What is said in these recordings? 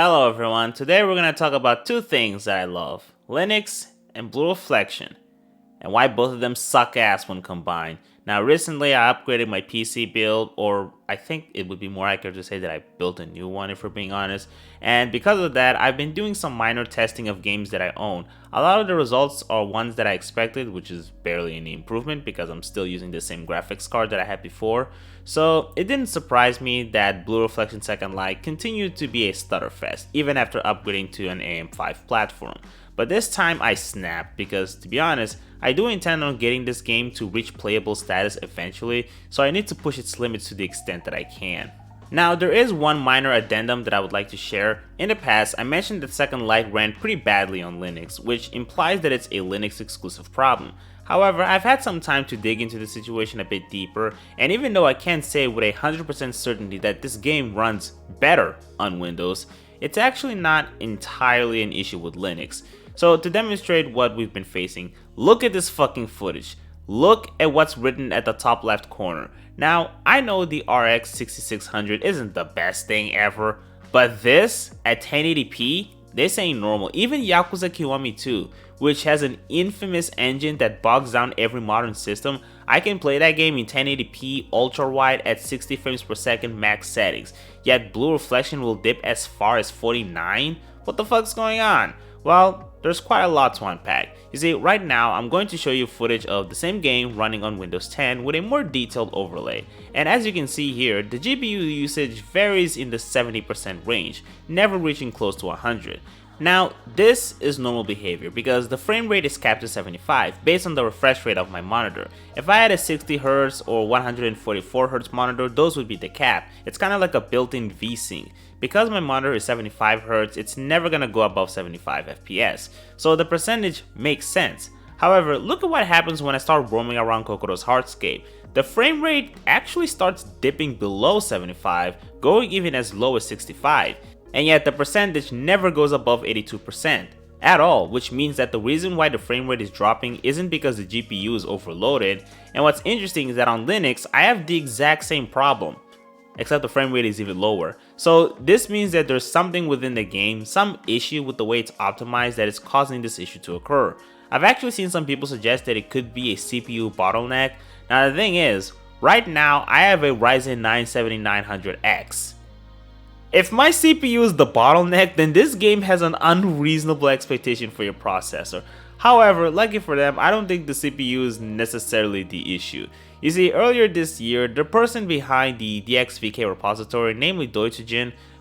Hello everyone, today we're going to talk about two things that I love, Linux and Blue Reflection, and why both of them suck ass when combined. Now recently I upgraded my PC build, or I think it would be more accurate to say that I built a new one if we're being honest, and because of that I've been doing some minor testing of games that I own. A lot of the results are ones that I expected, which is barely any improvement because I'm still using the same graphics card that I had before, so it didn't surprise me that Blue Reflection Second Light continued to be a stutterfest even after upgrading to an AM5 platform. But this time I snapped because, to be honest, I do intend on getting this game to reach playable status eventually, so I need to push its limits to the extent that I can. Now, there is one minor addendum that I would like to share. In the past, I mentioned that Second Light ran pretty badly on Linux, which implies that it's a Linux exclusive problem. However, I've had some time to dig into the situation a bit deeper, and even though I can't say with 100% certainty that this game runs better on Windows, it's actually not entirely an issue with Linux. So to demonstrate what we've been facing, look at this fucking footage. Look at what's written at the top left corner. Now, I know the RX 6600 isn't the best thing ever, but this, at 1080p, this ain't normal. Even Yakuza Kiwami 2, which has an infamous engine that bogs down every modern system, I can play that game in 1080p ultra wide at 60 frames per second max settings, yet Blue Reflection will dip as far as 49? What the fuck's going on? Well, there's quite a lot to unpack. You see, right now I'm going to show you footage of the same game running on Windows 10 with a more detailed overlay. And as you can see here, the GPU usage varies in the 70% range, never reaching close to 100. Now, this is normal behavior because the frame rate is capped to 75 based on the refresh rate of my monitor. If I had a 60Hz or 144Hz monitor, those would be the cap. It's kind of like a built-in VSync. Because my monitor is 75Hz, it's never gonna go above 75 FPS, so the percentage makes sense. However, look at what happens when I start roaming around Kokoro's hardscape. The frame rate actually starts dipping below 75, going even as low as 65. And yet the percentage never goes above 82% at all, which means that the reason why the frame rate is dropping isn't because the GPU is overloaded. And what's interesting is that on Linux, I have the exact same problem, except the frame rate is even lower. So this means that there's something within the game, some issue with the way it's optimized that is causing this issue to occur. I've actually seen some people suggest that it could be a CPU bottleneck. Now the thing is, right now I have a Ryzen 9 7900X. If my CPU is the bottleneck, then this game has an unreasonable expectation for your processor. However, lucky for them, I don't think the CPU is necessarily the issue. You see, earlier this year, the person behind the DXVK repository, namely Deutsche,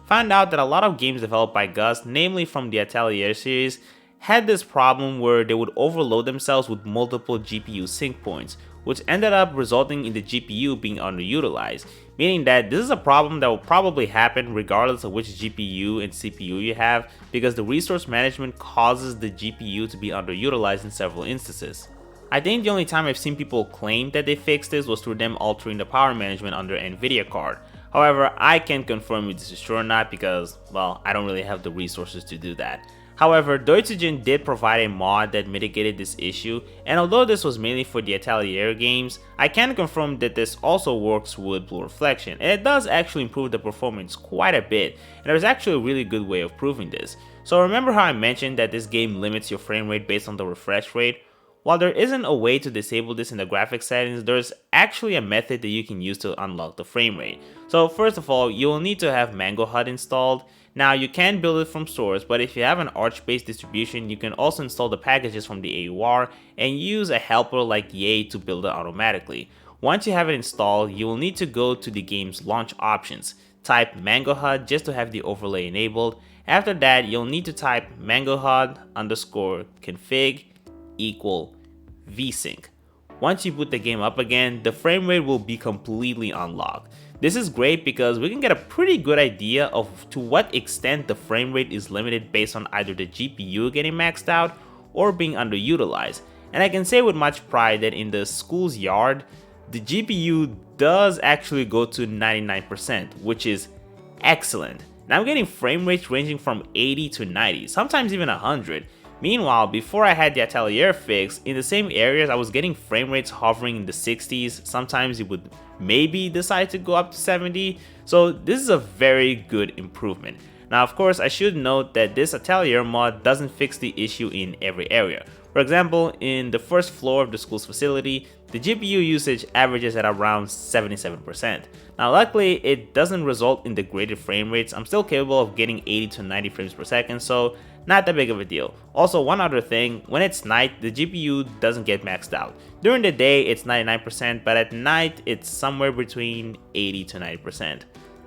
found out that a lot of games developed by Gus, namely from the Atelier series, had this problem where they would overload themselves with multiple GPU sync points, which ended up resulting in the GPU being underutilized, meaning that this is a problem that will probably happen regardless of which GPU and CPU you have, because the resource management causes the GPU to be underutilized in several instances. I think the only time I've seen people claim that they fixed this was through them altering the power management on their Nvidia card. However, I can't confirm if this is true or not because, well, I don't really have the resources to do that. However, Deutsche did provide a mod that mitigated this issue, and although this was mainly for the Atelier games, I can confirm that this also works with Blue Reflection, and it does actually improve the performance quite a bit, and there's actually a really good way of proving this. So remember how I mentioned that this game limits your frame rate based on the refresh rate? While there isn't a way to disable this in the graphics settings, there's actually a method that you can use to unlock the frame rate. So first of all, you will need to have Mangohud installed. Now you can build it from source, but if you have an Arch-based distribution, you can also install the packages from the AUR and use a helper like Yay to build it automatically. Once you have it installed, you will need to go to the game's launch options. Type Mangohud just to have the overlay enabled. After that, you'll need to type mangohud_config equal vsync. Once you boot the game up again, the frame rate will be completely unlocked. This is great because we can get a pretty good idea of to what extent the frame rate is limited based on either the GPU getting maxed out or being underutilized. And I can say with much pride that in the school's yard, the GPU does actually go to 99%, which is excellent. Now I'm getting frame rates ranging from 80 to 90, sometimes even 100. Meanwhile, before I had the Atelier fix, in the same areas I was getting frame rates hovering in the 60s, sometimes it would maybe decide to go up to 70, so this is a very good improvement. Now of course I should note that this Atelier mod doesn't fix the issue in every area. For example, in the first floor of the school's facility, the GPU usage averages at around 77%. Now luckily it doesn't result in degraded frame rates. I'm still capable of getting 80 to 90 frames per second, so not that big of a deal. Also, one other thing, when it's night, the GPU doesn't get maxed out. During the day it's 99%, but at night it's somewhere between 80 to 90%.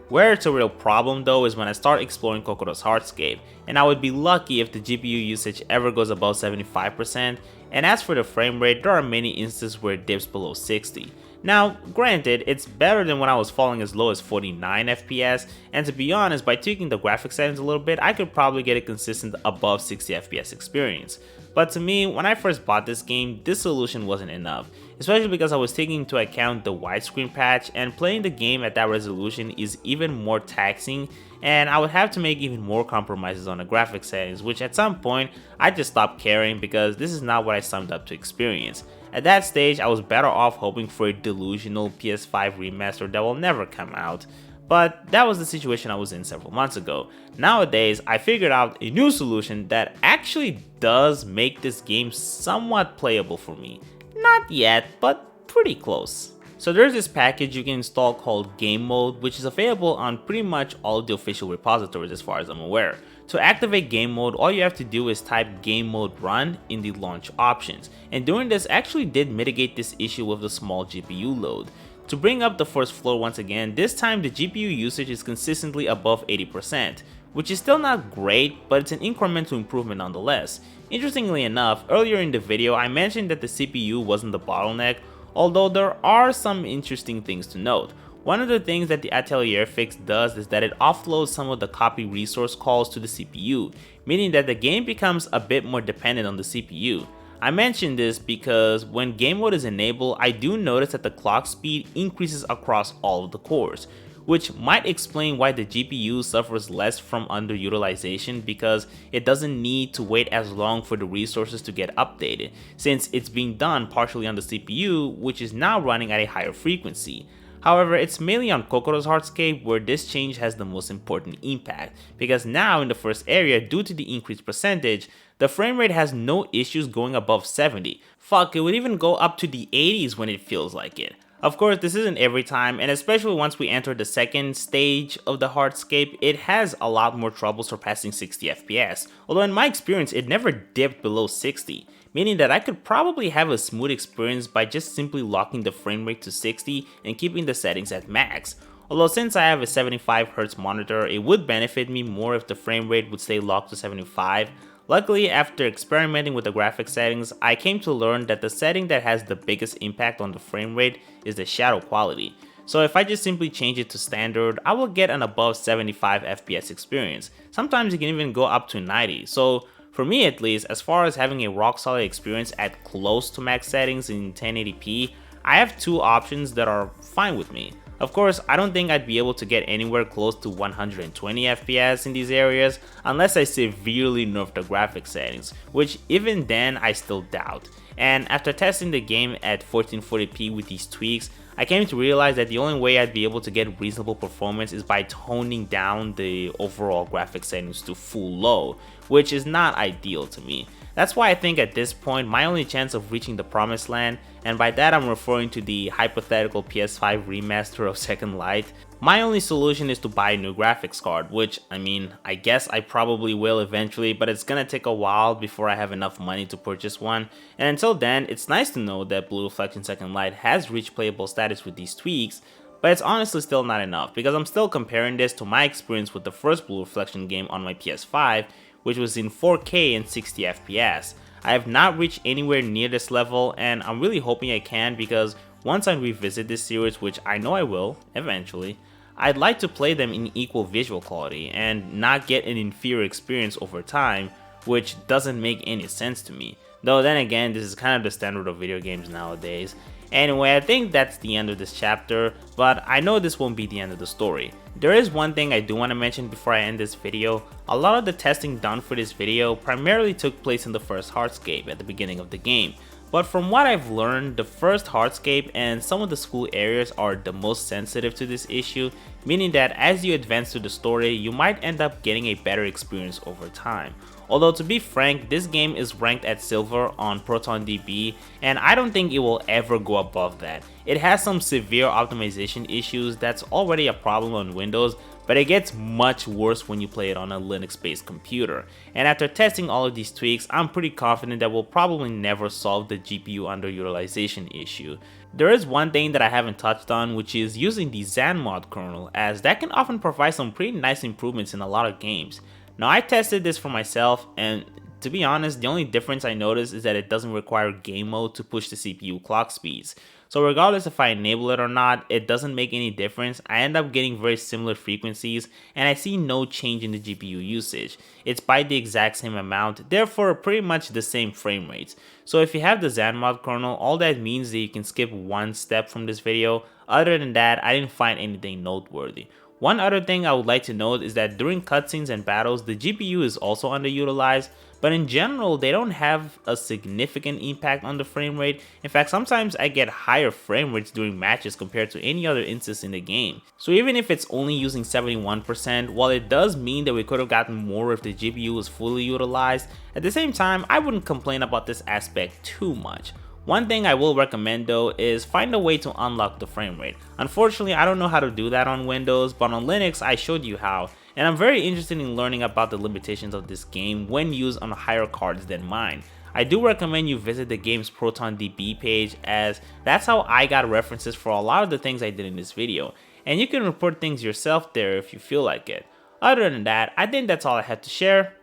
Where it's a real problem though is when I start exploring Kokoro's hardscape, and I would be lucky if the GPU usage ever goes above 75%, and as for the frame rate, there are many instances where it dips below 60. Now, granted, it's better than when I was falling as low as 49 FPS, and to be honest, by tweaking the graphics settings a little bit, I could probably get a consistent above 60 FPS experience. But to me, when I first bought this game, this solution wasn't enough, especially because I was taking into account the widescreen patch, and playing the game at that resolution is even more taxing, and I would have to make even more compromises on the graphics settings, which at some point I just stopped caring because this is not what I signed up to experience. At that stage, I was better off hoping for a delusional PS5 remaster that will never come out. But that was the situation I was in several months ago. Nowadays, I figured out a new solution that actually does make this game somewhat playable for me. Not yet, but pretty close. So there's this package you can install called Gamemode, which is available on pretty much all of the official repositories as far as I'm aware. To activate Gamemode, all you have to do is type Gamemode run in the launch options, and doing this actually did mitigate this issue with the small GPU load. To bring up the first floor once again, this time the GPU usage is consistently above 80%, which is still not great, but it's an incremental improvement nonetheless. Interestingly enough, earlier in the video I mentioned that the CPU wasn't the bottleneck, although there are some interesting things to note. One of the things that the Atelier fix does is that it offloads some of the copy resource calls to the CPU, meaning that the game becomes a bit more dependent on the CPU. I mention this because when game mode is enabled, I do notice that the clock speed increases across all of the cores, which might explain why the GPU suffers less from underutilization because it doesn't need to wait as long for the resources to get updated, since it's being done partially on the CPU, which is now running at a higher frequency. However, it's mainly on Kokoro's hardscape where this change has the most important impact, because now in the first area, due to the increased percentage, the frame rate has no issues going above 70. Fuck, it would even go up to the 80s when it feels like it. Of course, this isn't every time, and especially once we enter the second stage of the hardscape, it has a lot more trouble surpassing 60 FPS, although in my experience it never dipped below 60, meaning that I could probably have a smooth experience by just simply locking the frame rate to 60 and keeping the settings at max. Although since I have a 75Hz monitor, it would benefit me more if the frame rate would stay locked to 75. Luckily, after experimenting with the graphics settings, I came to learn that the setting that has the biggest impact on the frame rate is the shadow quality. So if I just simply change it to standard, I will get an above 75 FPS experience. Sometimes it can even go up to 90. So for me at least, as far as having a rock solid experience at close to max settings in 1080p, I have two options that are fine with me. Of course, I don't think I'd be able to get anywhere close to 120 FPS in these areas unless I severely nerf the graphics settings, which even then I still doubt. And after testing the game at 1440p with these tweaks, I came to realize that the only way I'd be able to get reasonable performance is by toning down the overall graphics settings to full low, which is not ideal to me. That's why I think at this point my only chance of reaching the promised land, and by that I'm referring to the hypothetical PS5 remaster of Second Light, my only solution is to buy a new graphics card, which I guess I probably will eventually, but it's gonna take a while before I have enough money to purchase one. And until then, it's nice to know that Blue Reflection Second Light has reached playable status with these tweaks, but it's honestly still not enough because I'm still comparing this to my experience with the first Blue Reflection game on my PS5, which was in 4K and 60 FPS. I have not reached anywhere near this level, and I'm really hoping I can because once I revisit this series, which I know I will eventually, I'd like to play them in equal visual quality and not get an inferior experience over time, which doesn't make any sense to me. Though then again, this is kind of the standard of video games nowadays. Anyway, I think that's the end of this chapter, but I know this won't be the end of the story. There is one thing I do want to mention before I end this video. A lot of the testing done for this video primarily took place in the first hardscape at the beginning of the game, But from what I've learned, the first hardscape and some of the school areas are the most sensitive to this issue, meaning that as you advance through the story, you might end up getting a better experience over time. Although to be frank, this game is ranked at silver on Protondb, and I don't think it will ever go above that. It has some severe optimization issues that's already a problem on Windows, but it gets much worse when you play it on a Linux-based computer. And after testing all of these tweaks, I'm pretty confident that we'll probably never solve the GPU underutilization issue. There is one thing that I haven't touched on, which is using the Xanmod kernel, as that can often provide some pretty nice improvements in a lot of games. Now I tested this for myself, and to be honest, the only difference I noticed is that it doesn't require game mode to push the CPU clock speeds. So regardless if I enable it or not, it doesn't make any difference. I end up getting very similar frequencies, and I see no change in the GPU usage. It's by the exact same amount, therefore pretty much the same frame rates. So if you have the Xanmod kernel, all that means is that you can skip one step from this video. Other than that, I didn't find anything noteworthy. One other thing I would like to note is that during cutscenes and battles, the GPU is also underutilized, but in general, they don't have a significant impact on the frame rate. In fact, sometimes I get higher frame rates during matches compared to any other instance in the game. So even if it's only using 71%, while it does mean that we could have gotten more if the GPU was fully utilized, at the same time, I wouldn't complain about this aspect too much. One thing I will recommend though is find a way to unlock the frame rate. Unfortunately, I don't know how to do that on Windows, but on Linux I showed you how, and I'm very interested in learning about the limitations of this game when used on higher cards than mine. I do recommend you visit the game's Protondb page, as that's how I got references for a lot of the things I did in this video, and you can report things yourself there if you feel like it. Other than that, I think that's all I have to share.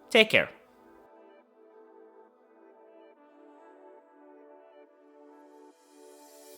Take care.